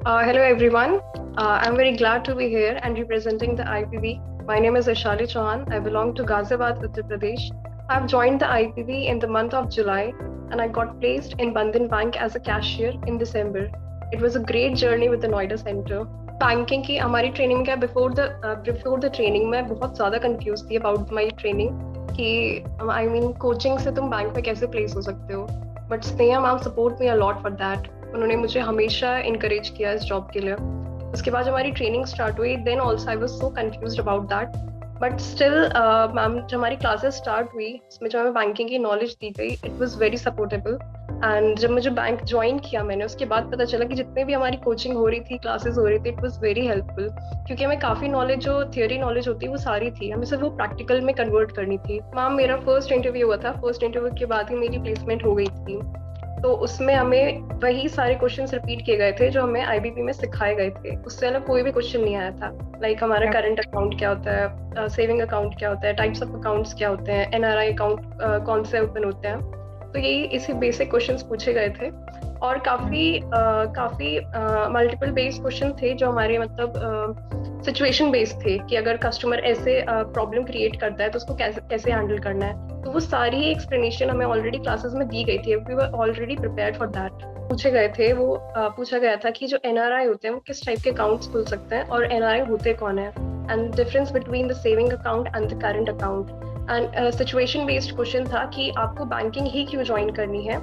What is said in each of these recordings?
Hello everyone. I'm very glad to be here and representing the IPB. My name is Ishali Chauhan. I belong to Ghaziabad, Uttar Pradesh. I've joined the IPB in the month of July and I got placed in Bandhan Bank as a cashier in December. It was a great journey with the Noida Center. Banking की हमारी training क्या before the training मैं बहुत ज़्यादा confuse थी about my training कि I mean coaching से तुम बैंक में कैसे प्लेस हो सकते हो but Sneha ma'am support me a lot for that. उन्होंने मुझे हमेशा इनकरेज किया इस जॉब के लिए. उसके बाद जब हमारी ट्रेनिंग स्टार्ट हुई then also I was so confused about that but still ma'am जब हमारी क्लासेस स्टार्ट हुई उसमें जो हमें बैंकिंग की नॉलेज दी गई it was very supportable. And जब मुझे बैंक ज्वाइन किया मैंने उसके बाद पता चला कि जितने भी हमारी कोचिंग हो रही थी क्लासेस हो रही थी इट वाज वेरी हेल्पफुल क्योंकि हमें काफ़ी नॉलेज जो थियोरी नॉलेज होती है वो सारी थी हमें सिर्फ वो प्रैक्टिकल में कन्वर्ट करनी थी. मैम मेरा फर्स्ट इंटरव्यू हुआ था. फर्स्ट इंटरव्यू के बाद ही मेरी प्लेसमेंट हो गई थी. तो उसमें हमें वही सारे क्वेश्चंस रिपीट किए गए थे जो हमें आईबीपी में सिखाए गए थे. उससे अलग कोई भी क्वेश्चन नहीं आया था. लाइक हमारा करंट अकाउंट क्या होता है, सेविंग अकाउंट क्या होता है, टाइप्स ऑफ अकाउंट्स क्या होते हैं, एनआरआई अकाउंट कौन से ओपन होते हैं. तो यही इसी बेसिक क्वेश्चंस पूछे गए थे और काफी मल्टीपल बेस्ड क्वेश्चन थे जो हमारे मतलब सिचुएशन बेस्ड थे कि अगर कस्टमर ऐसे प्रॉब्लम क्रिएट करता है तो उसको कैसे हैंडल करना है. तो वो सारी एक्सप्लेनेशन हमें ऑलरेडी क्लासेस में दी गई थी. We were already prepared for that. पूछा गया था कि जो एनआरआई होते हैं वो किस टाइप के अकाउंट्स खुल सकते हैं और एनआरआई होते कौन है and difference between the saving account and the current account. And situation based question था कि आपको बैंकिंग ही क्यों ज्वाइन करनी है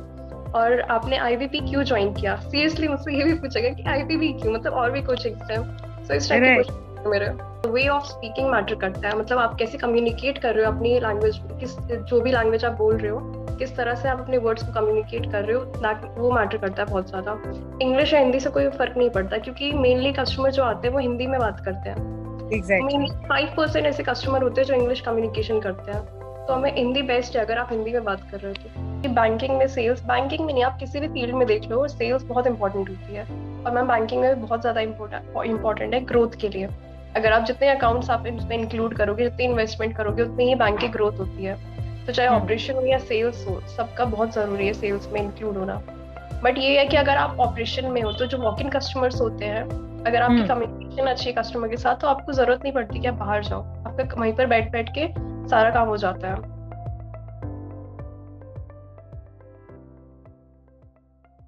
और आपने आईबीपी क्यों ज्वाइन किया. सीरियसली मुझसे ये भी पूछा गया कि आईबीपी क्यों, मतलब और भी कोचिंग्स हैं. सो इस टाइप के क्वेश्चन मेरे वे ऑफ स्पीकिंग मैटर करता है. मतलब आप कैसे कम्युनिकेट कर रहे हो अपनी लैंग्वेज, किस जो भी लैंग्वेज आप बोल रहे हो किस तरह से आप अपने वर्ड्स को कम्युनिकेट कर रहे हो वो मैटर करता है बहुत ज़्यादा. इंग्लिश या हिंदी से कोई फर्क नहीं पड़ता क्योंकि मेनली कस्टमर जो आते हैं वो हिंदी में बात करते हैं. Exactly. 5% ऐसे कस्टमर होते हैं जो इंग्लिश कम्युनिकेशन करते हैं. तो हमें हिंदी बेस्ट है अगर आप हिंदी में बात कर रहे हो तो. बैंकिंग में नहीं, आप किसी भी फील्ड में देख लो सेल्स बहुत इंपॉर्टेंट होती है. और मैम बैंकिंग में बहुत ज़्यादा इंपॉर्टेंट है ग्रोथ के लिए. अगर आप जितने अकाउंट्स आप इसमें इंक्लूड करोगे, जितनी इन्वेस्टमेंट करोगे उतनी ही बैंक की ग्रोथ होती है. तो चाहे ऑपरेशन हो या सेल्स हो सबका बहुत ज़रूरी है सेल्स में इंक्लूड होना. बट ये है कि अगर आप ऑपरेशन में हो तो जो वॉक इन कस्टमर्स होते हैं अगर आपकी कम्युनिकेशन अच्छी है कस्टमर के साथ तो आपको जरूरत नहीं पड़ती कि आप बाहर जाओ. आपका वहीं पर बैठ के सारा काम हो जाता है.